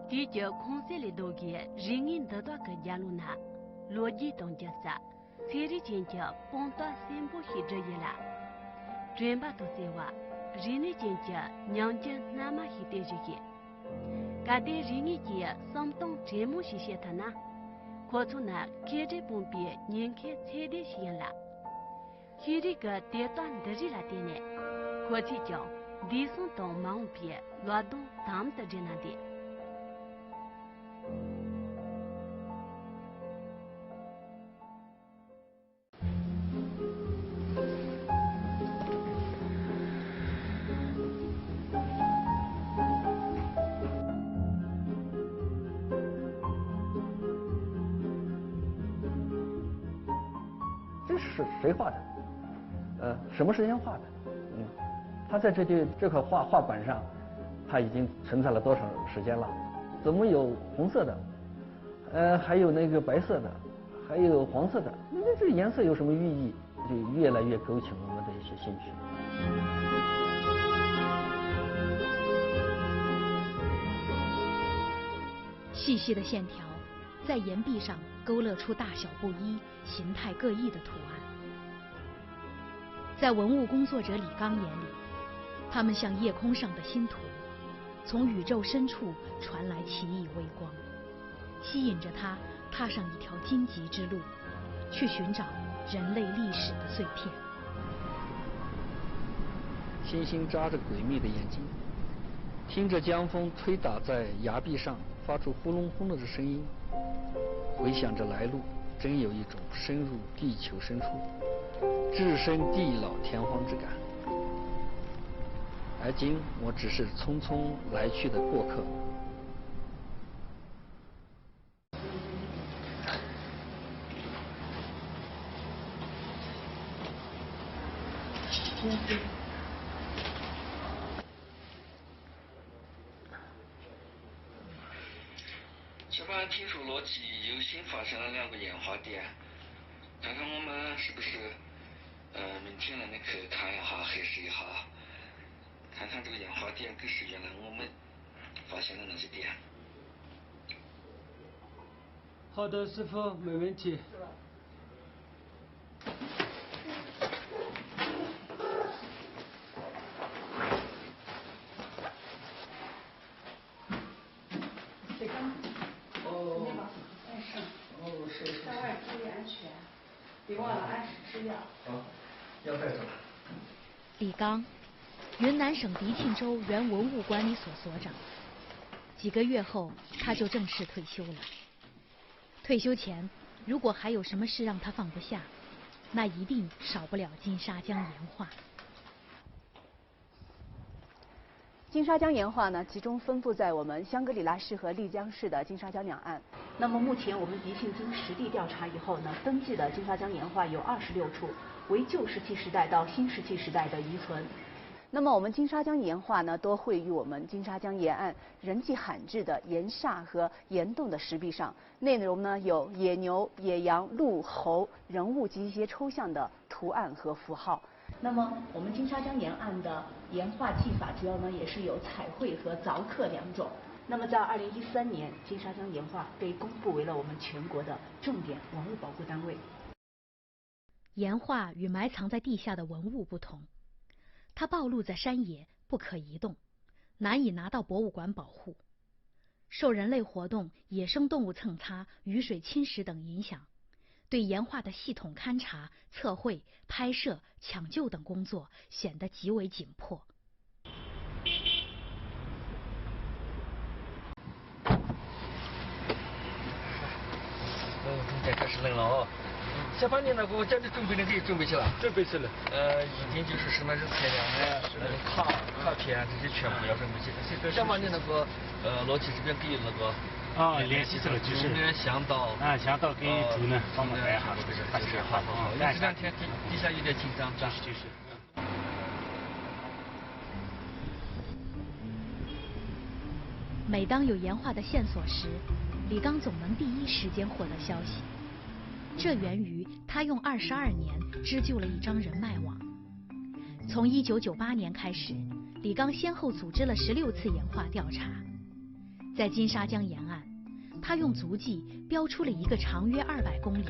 第九空色里头的人因得到个加入那逻辑动机啥，这里真叫帮到三步去这一啦。转把都在话，人类真叫娘家那么去对这个，噶对人一节相当这么去写他呢，可从那开着旁边人开菜的先啦，去这个跌断的日啦的呢，可去讲地上到忙边劳动当的这那的。这是谁画的？什么时间画的？他在这块画板上，他已经存在了多少时间了？怎么有红色的？还有那个白色的，还有黄色的？那这颜色有什么寓意？就越来越勾起我们的一些兴趣。细细的线条在岩壁上勾勒出大小不一、形态各异的图案。在文物工作者李刚眼里，它们像夜空上的星图，从宇宙深处传来奇异微光，吸引着他踏上一条荆棘之路，去寻找人类历史的碎片。星星眨着诡秘的眼睛，听着江风吹打在崖壁上发出呼隆轰隆的声音，回想着来路，真有一种深入地球深处，置身地老天荒之感。而今我只是匆匆来去的过客。小班听说罗辑有新发现了2个烟花点，看看我们是不是明天来那去看一下核实一下，看看这个烟花点跟是原来我们发现的那些点。好的，师傅，没问题。在外注意安全，别忘了按时吃药。好，药带走了。李刚，云南省迪庆州原文物管理所所长，几个月后他就正式退休了。退休前，如果还有什么事让他放不下，那一定少不了金沙江岩画。金沙江岩画呢，集中分布在我们香格里拉市和丽江市的金沙江两岸。那么目前我们迪庆经实地调查以后呢，登记的金沙江岩画有26处，为旧石器时代到新石器时代的遗存。那么我们金沙江岩画呢，多绘于我们金沙江沿岸人迹罕至的岩刹和岩洞的石壁上，内容呢有野牛、野羊、鹿、猴、人物及一些抽象的图案和符号。那么我们金沙江沿岸的岩画技法主要呢也是有彩绘和凿刻2种。那么在2013年，金沙江岩画被公布为了我们全国的重点文物保护单位。岩画与埋藏在地下的文物不同，它暴露在山野，不可移动，难以拿到博物馆保护。受人类活动、野生动物蹭擦、雨水侵蚀等影响，对岩画的系统勘察、测绘、拍摄、抢救等工作显得极为紧迫。中间开始冷了哦。下半年那个家里准备的可以准备起来。准备起来。一定就是什么是材料呢？那种卡片这些全部要准备起来。下半年那个罗辑这边给那个联系这个就是向导向导给主任帮忙带一下这个就是好。这2天底下有点紧张。就是。每当有岩画的线索时，李刚总能第一时间获得消息。这源于他用22年织就了一张人脉网。从1998年开始，李刚先后组织了16次岩画调查。在金沙江沿岸，他用足迹标出了一个长约200公里、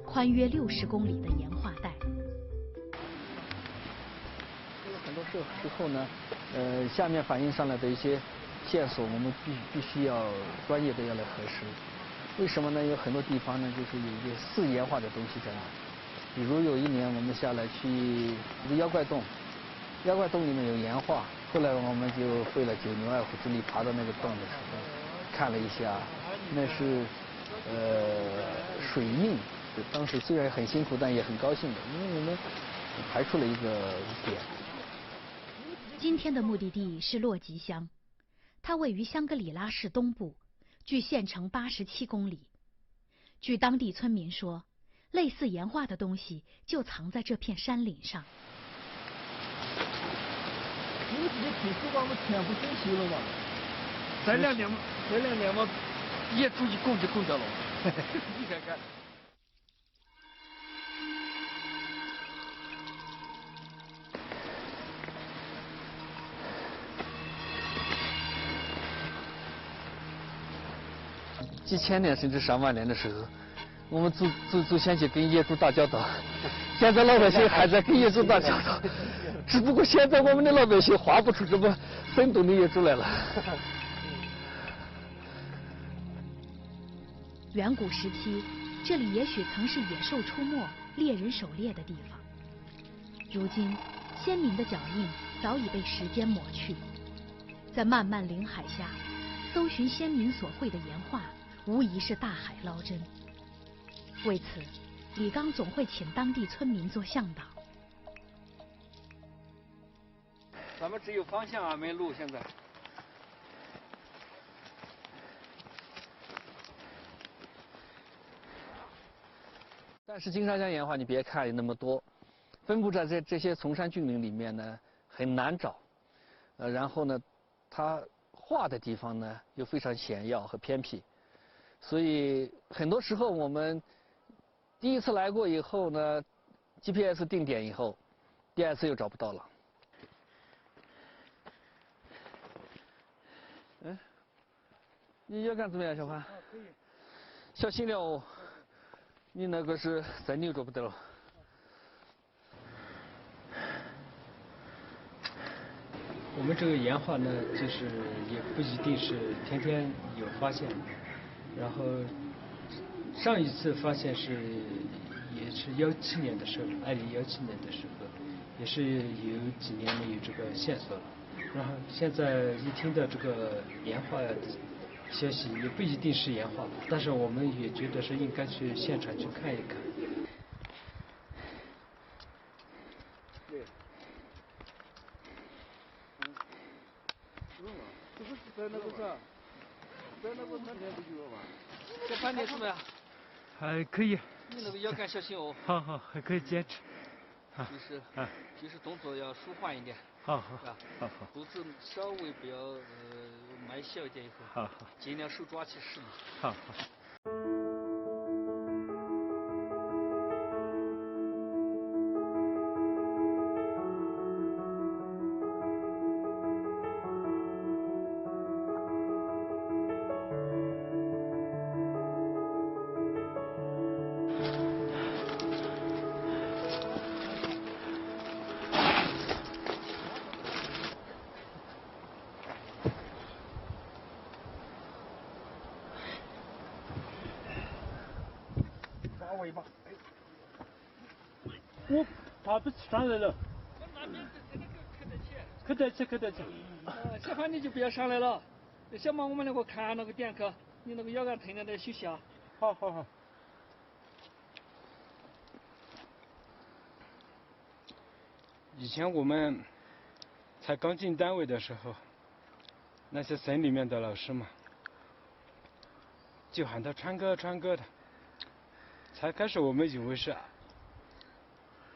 宽约60公里的岩画带。很多时候呢，下面反映上来的一些线索，我们必须要专业的要来核实。为什么呢？有很多地方呢，就是有一些似岩画的东西在那。比如有一年我们下来去一个妖怪洞，妖怪洞里面有岩画，后来我们就费了9牛2虎之力爬到那个洞的时候，看了一下，那是水印。当时虽然很辛苦，但也很高兴的，因为我们排除了一个点。今天的目的地是洛吉乡，它位于香格里拉市东部，距县城87公里。据当地村民说，类似岩画的东西就藏在这片山岭上。你们这些铁丝网们全部整修了吗？这2年嘛，业主一供就供掉了。你看看。几千年甚至上万年的时候，我们祖先就跟业主打交道，现在老百姓还在跟业主打交道，只不过现在我们的老百姓画不出这么生动的业主来了。远古时期，这里也许曾是野兽出没、猎人狩猎的地方。如今，先民的脚印早已被时间抹去，在漫漫林海下，搜寻先民所绘的岩画，无疑是大海捞针。为此，李刚总会请当地村民做向导。咱们只有方向啊，没路。现在，但是金沙江岩画你别看有那么多，分布在这些崇山峻岭里面呢，很难找。然后呢，它画的地方呢又非常险要和偏僻，所以很多时候我们第一次来过以后呢 ，GPS 定点以后，第2次又找不到了。哎，你腰杆怎么样，小潘？可以。小心了哦，你那个是真扭着不得了。我们这个岩画呢，就是也不一定是天天有发现，然后上一次发现也是17年的时候，2017年的时候，也是有几年没有这个线索了。然后现在一听到这个岩画消息，也不一定是岩画，但是我们也觉得是应该去现场去看一看。在那个啥，在那个那边不就了吗？这半年怎么样？还可以。你那个腰杆小心哦。好，还可以坚持。就是动作要舒缓一点。好，肚子稍微不要迈小一点以后。好，尽量手抓起实力。好。尾巴，我爬不上来了。可得起。小潘你就不要上来了，小马我们那个看那个点去，你那个腰杆疼在那休息啊。好。以前我们才刚进单位的时候，那些省里面的老师嘛，就喊他川哥的。才开始我们以为是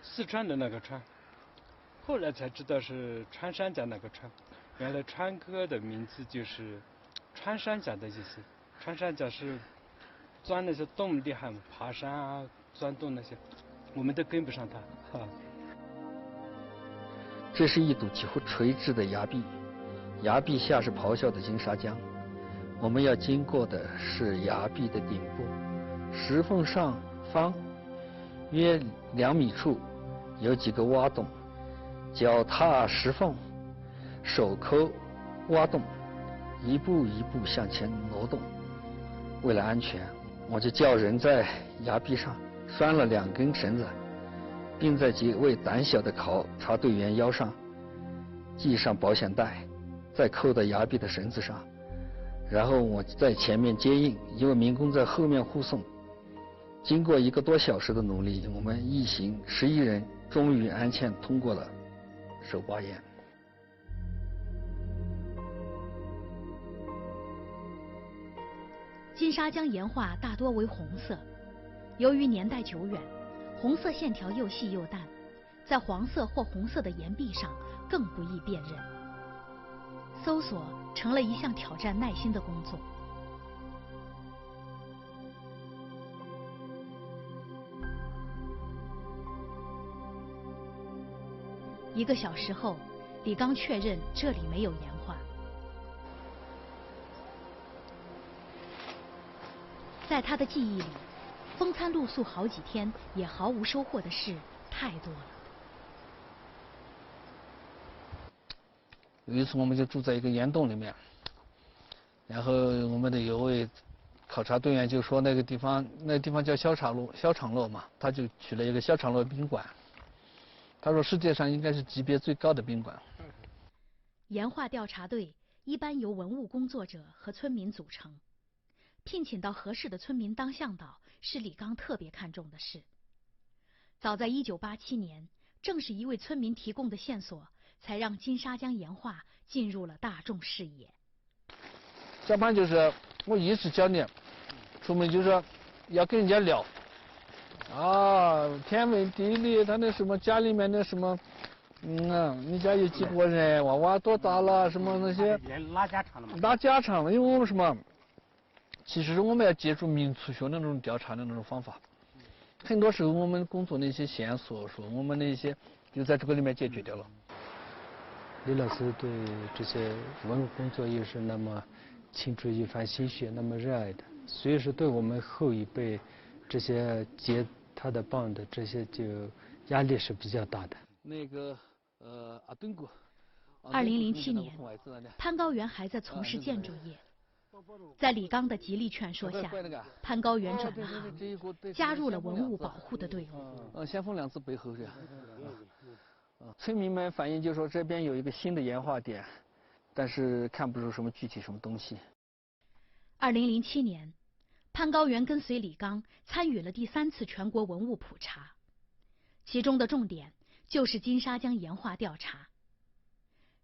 四川的那个川，后来才知道是穿山甲那个川。原来川哥的名字就是穿山甲的意思。穿山甲是钻那些洞厉害嘛，爬山啊，钻洞那些，我们都跟不上他。这是一堵几乎垂直的崖壁，崖壁下是咆哮的金沙江，我们要经过的是崖壁的顶部，石缝上方约2米处有几个挖洞，脚踏石缝，手抠挖洞，一步一步向前挪动。为了安全，我就叫人在崖壁上拴了2根绳子，并在几位胆小的考察队员腰上系上保险带，再扣到崖壁的绳子上。然后我在前面接应，一位民工在后面护送。经过1个多小时的努力，我们一行11人终于安全通过了手扒岩。金沙江岩画大多为红色，由于年代久远，红色线条又细又淡，在黄色或红色的岩壁上更不易辨认。搜索成了一项挑战耐心的工作。1个小时后，李刚确认这里没有岩画。在他的记忆里，风餐露宿好几天也毫无收获的事太多了。有一次我们就住在一个岩洞里面，然后我们的有位考察队员就说那个地方叫萧场落嘛，他就取了一个萧场落宾馆。他说世界上应该是级别最高的宾馆。岩画调查队一般由文物工作者和村民组成，聘请到合适的村民当向导是李刚特别看重的事。早在1987年，正是一位村民提供的线索，才让金沙江岩画进入了大众视野。下班就是我一直教你，出门就是要跟人家聊啊，天文地理，他那什么家里面的什么，你家有几拨人，娃娃多大了，什么那些拉家常了嘛？拉家常了，因为我们什么，其实我们要借助民族学那种调查的那种方法，很多时候我们工作那些线索，说我们那些就在这个里面解决掉了。李老师对这些文物工作也是那么倾注一番心血，那么热爱的，所以说对我们后一辈这些接他的棒的这些就压力是比较大的。那个阿敦哥。2007年，潘高原还在从事建筑业，在李刚的极力劝说下，潘高原转了行，加入了文物保护的队伍。先锋2字背后的。村民们反映就说这边有一个新的岩画点，但是看不出什么具体什么东西。2007年，潘高原跟随李刚参与了第3次全国文物普查，其中的重点就是金沙江岩画调查。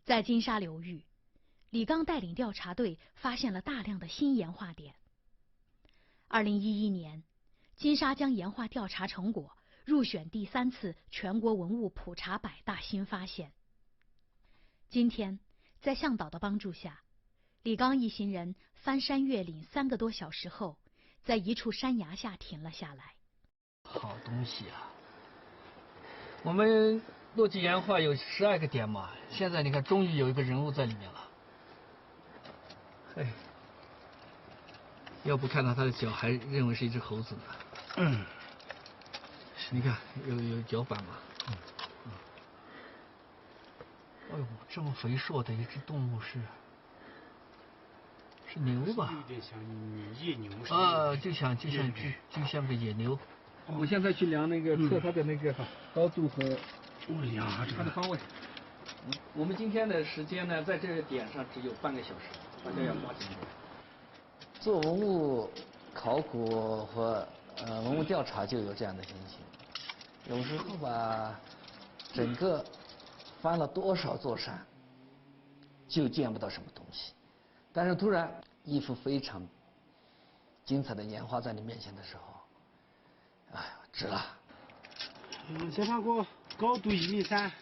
在金沙流域，李刚带领调查队发现了大量的新岩画点。2011年，金沙江岩画调查成果入选第3次全国文物普查100大新发现。今天，在向导的帮助下，李刚一行人翻山越岭3个多小时后，在一处山崖下停了下来。好东西啊！我们落基岩画有12个点嘛，现在你看，终于有一个人物在里面了。嘿，要不看到他的脚，还认为是一只猴子呢。你看，有脚板嘛？哎呦，这么肥硕的一只动物是牛吧？有点像野牛似的。啊，就像个野牛。我现在去量那个测它的那个高度和它的方位。我们今天的时间呢，在这个点上只有半个小时，大家要抓紧点。做文物考古和文物调查就有这样的心情。有时候吧，整个翻了多少座山，就见不到什么东西，但是突然一幅非常精彩的岩画在你面前的时候，哎呀，值了。这上个高度1.3米，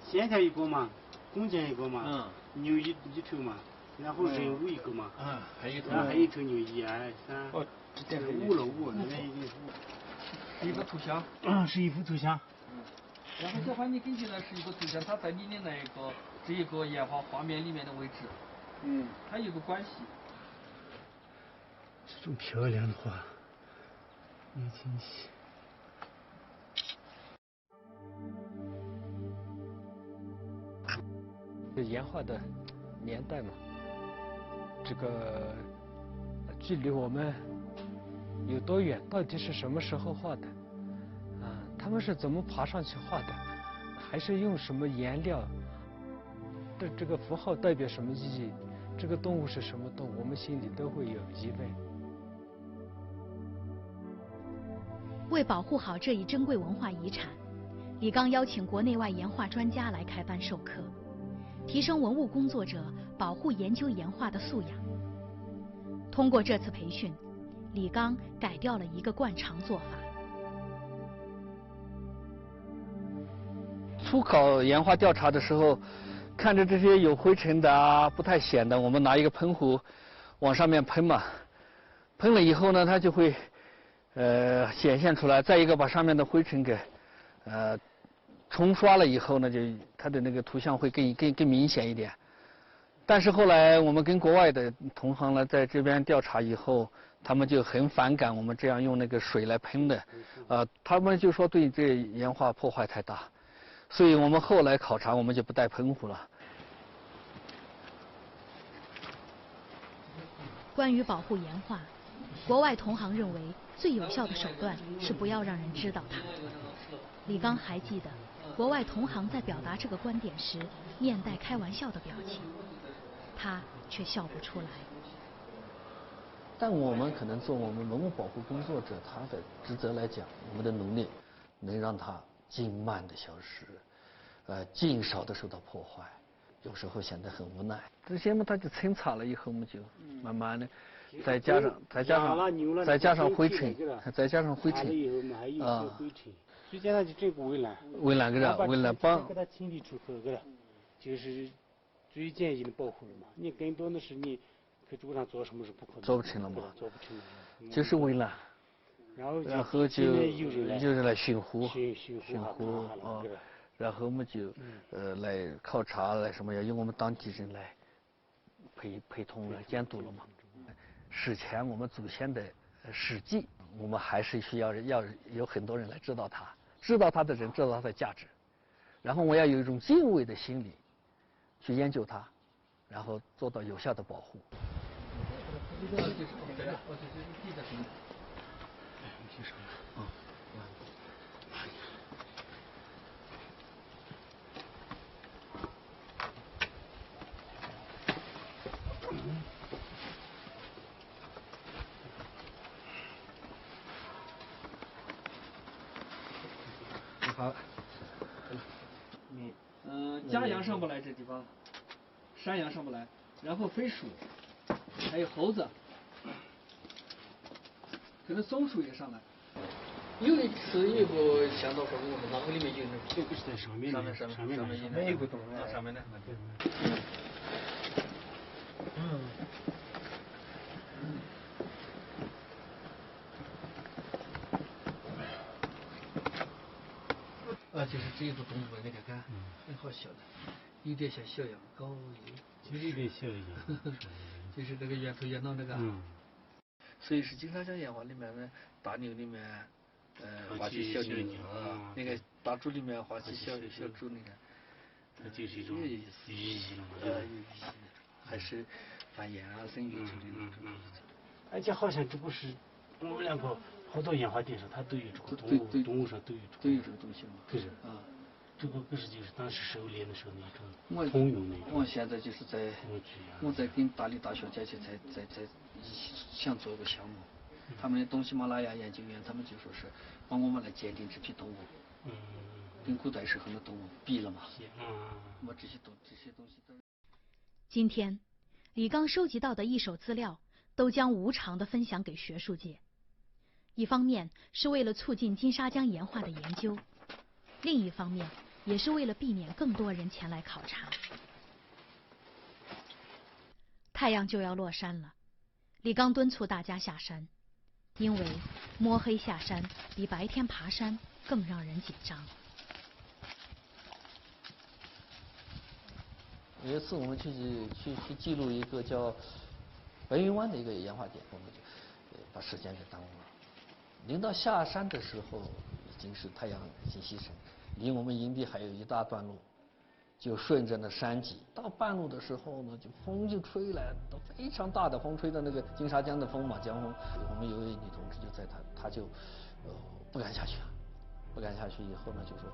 线条一个嘛，弓箭一个嘛，牛一头嘛，然后人物一个嘛，还有一头牛1、2、3，这是5了5，那边已经是是一个图像。是一幅图像。然后小花，你根据呢是一个图像，它在你的这一个岩画画面里面的位置。它有个关系。这种漂亮的花，没惊喜。这岩画的年代嘛，这个距离我们有多远？到底是什么时候画的？他们是怎么爬上去画的？还是用什么颜料？这个符号代表什么意义？这个动物是什么动物？我们心里都会有疑问。为保护好这一珍贵文化遗产，李刚邀请国内外岩画专家来开班授课，提升文物工作者保护研究岩画的素养。通过这次培训，李刚改掉了一个惯常做法。初考岩画调查的时候，看着这些有灰尘的啊，不太显的，我们拿一个喷壶往上面喷嘛，喷了以后呢，它就会显现出来。再一个把上面的灰尘给冲刷了以后呢，就它的那个图像会更明显一点。但是后来我们跟国外的同行呢在这边调查以后，他们就很反感我们这样用那个水来喷的，他们就说对这岩画破坏太大，所以我们后来考察我们就不带喷壶了。关于保护岩画，国外同行认为最有效的手段是不要让人知道它。李刚还记得，国外同行在表达这个观点时面带开玩笑的表情，他却笑不出来。但我们可能做我们文物保护工作者，他的职责来讲，我们的努力能让它尽慢的消失，尽少的受到破坏，有时候显得很无奈。这些嘛，它就抻擦了以后，我们就慢慢的，再加上灰尘，再加上灰尘啊。最简单就整个围栏，围栏帮给它清理出去，给它就是最简易的保护了嘛。你更多的是你在主上做什么是不可能，做不成了嘛，做不成了，就是围栏。然后就有人来巡湖啊，然后我们就来考察来什么要由我们当地人来陪同了监督了嘛。史前我们祖先的史记，我们还是需要有很多人来知道它，知道它的人知道它的价值，然后我要有一种敬畏的心理去研究它，然后做到有效的保护。好，家羊上不来这地方，山羊上不来，然后飞鼠，还有猴子，可能松鼠也上来。有一次有个想到说我们囊里面有那这个是在上面没有个洞啊，上面的。就是这个动物，你看看，很好笑的，有点像小羊羔，就是有点小羊，就是这个圆头圆脑那个。所以是金沙江岩画里面呢，大牛里面，画起小牛啊，那个大猪里面画起小猪那个，它就是一种有意思，有意思，还是繁衍啊、生育之类的。而且好像这不是我们两个。好多岩画店上，它都有这个动物上都有这个东西嘛。就是这个可是就是当时狩猎的时候那种通用那种。我现在就是我在跟大理大学在一起想做一个项目，他们的东西马拉雅研究院，他们就说是帮我们来鉴定这批动物，跟古代时候的动物比了嘛。我这些东西都。今天，李刚收集到的一手资料都将无偿地分享给学术界。一方面是为了促进金沙江岩画的研究，另一方面也是为了避免更多人前来考察。太阳就要落山了，李刚敦促大家下山，因为摸黑下山比白天爬山更让人紧张。有一次我们去记录一个叫白云湾的一个烟花点，我们就把时间给耽误了。临到下山的时候，已经是太阳已经西沉，离我们营地还有一大段路，就顺着那山脊，到半路的时候呢，就风就吹来，都非常大的风，吹到那个金沙江的风嘛，江风。我们有一位女同志就在她就不敢下去啊，不敢下去以后呢，就说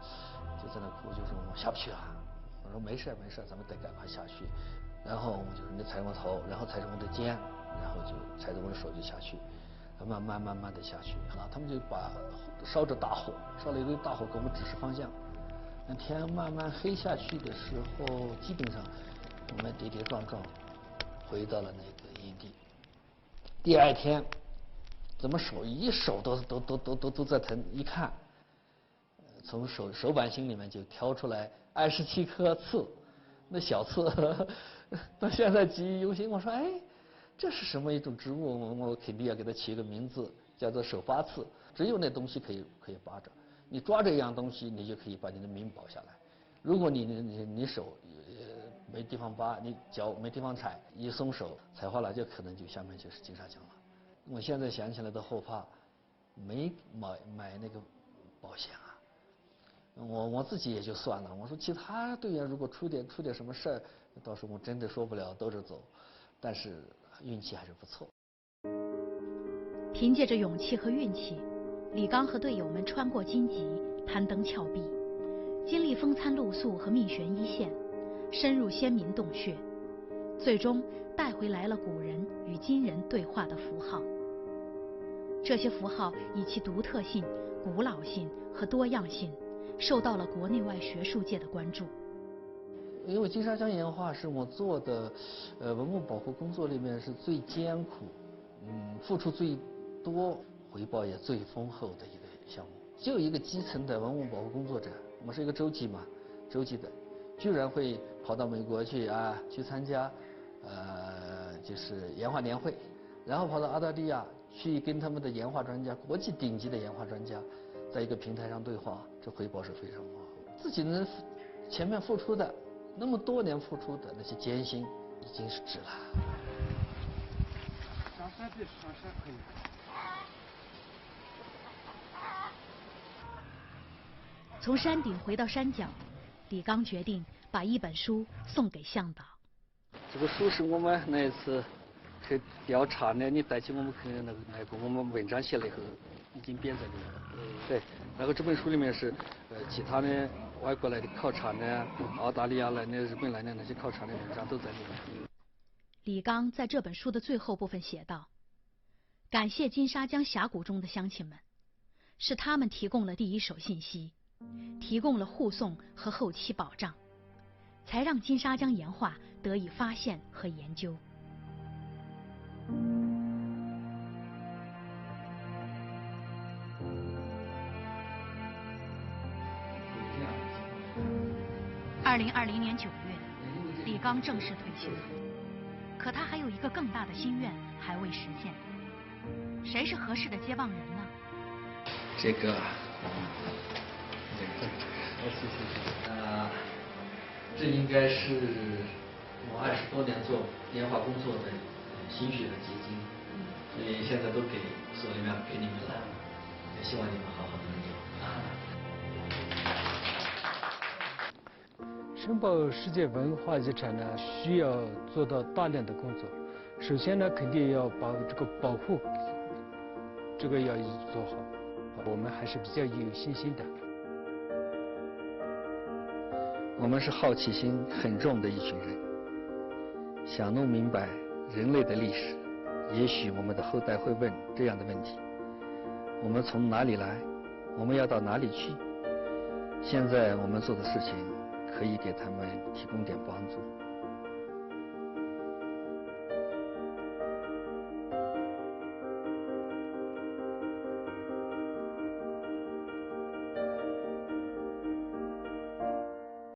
就在那哭，就说我下不去啊。我说没事，咱们得赶快下去。然后我就说你踩我头，然后踩着我的肩，然后就踩着我的手就下去，慢慢的下去。啊，他们就把烧着大火，烧了一堆大火给我们指示方向。那天慢慢黑下去的时候，基本上我们跌跌撞撞回到了那个营地。第二天，怎么手都在疼，一看，从手板心里面就挑出来27颗刺，那小刺到现在记忆犹新。我说哎，这是什么一种植物？我肯定要给它起一个名字，叫做手扒刺。只有那东西可以扒着，你抓这样东西，你就可以把你的命保下来。如果你手没地方扒，你脚没地方踩，一松手踩坏了，就可能就下面就是金沙江了。我现在想起来都后怕，没买那个保险啊。我自己也就算了，我说其他队员如果出点什么事儿，到时候我真的说不了兜着走，但是运气还是不错。凭借着勇气和运气，李刚和队友们穿过荆棘，攀登峭壁，经历风餐露宿和命悬一线，深入先民洞穴，最终带回来了古人与今人对话的符号。这些符号以其独特性、古老性和多样性，受到了国内外学术界的关注。因为金沙江岩画是我做的文物保护工作里面是最艰苦，付出最多，回报也最丰厚的一个项目。就一个基层的文物保护工作者，我是一个洲际的，居然会跑到美国去去参加就是岩画年会，然后跑到澳大利亚去跟他们的岩画专家，国际顶级的岩画专家，在一个平台上对话，这回报是非常好。自己能前面付出的那么多年付出的那些艰辛，已经是值了。上山可以。从山顶回到山脚，李刚决定把一本书送给向导。这个书是我们那一次去调查呢，你带起我们去那个我们文章写了以后，已经编在里面了。对，然后这本书里面是其他的外国来的考察呢，澳大利亚来的、日本来的那些考察的文章都在里面。李刚在这本书的最后部分写道：“感谢金沙江峡谷中的乡亲们，是他们提供了第一手信息，提供了护送和后期保障，才让金沙江岩画得以发现和研究。”2020年9月，李刚正式退休。可他还有一个更大的心愿还未实现，谁是合适的接棒人呢？这个，这应该是我20多年做岩画工作的心血的结晶，所以现在都给所里面给你们了，也希望你们好好的用。申报世界文化遗产呢，需要做到大量的工作。首先呢，肯定要把这个保护这个要做好，我们还是比较有信心的。我们是好奇心很重的一群人，想弄明白人类的历史。也许我们的后代会问这样的问题：我们从哪里来？我们要到哪里去？现在我们做的事情可以给他们提供点帮助。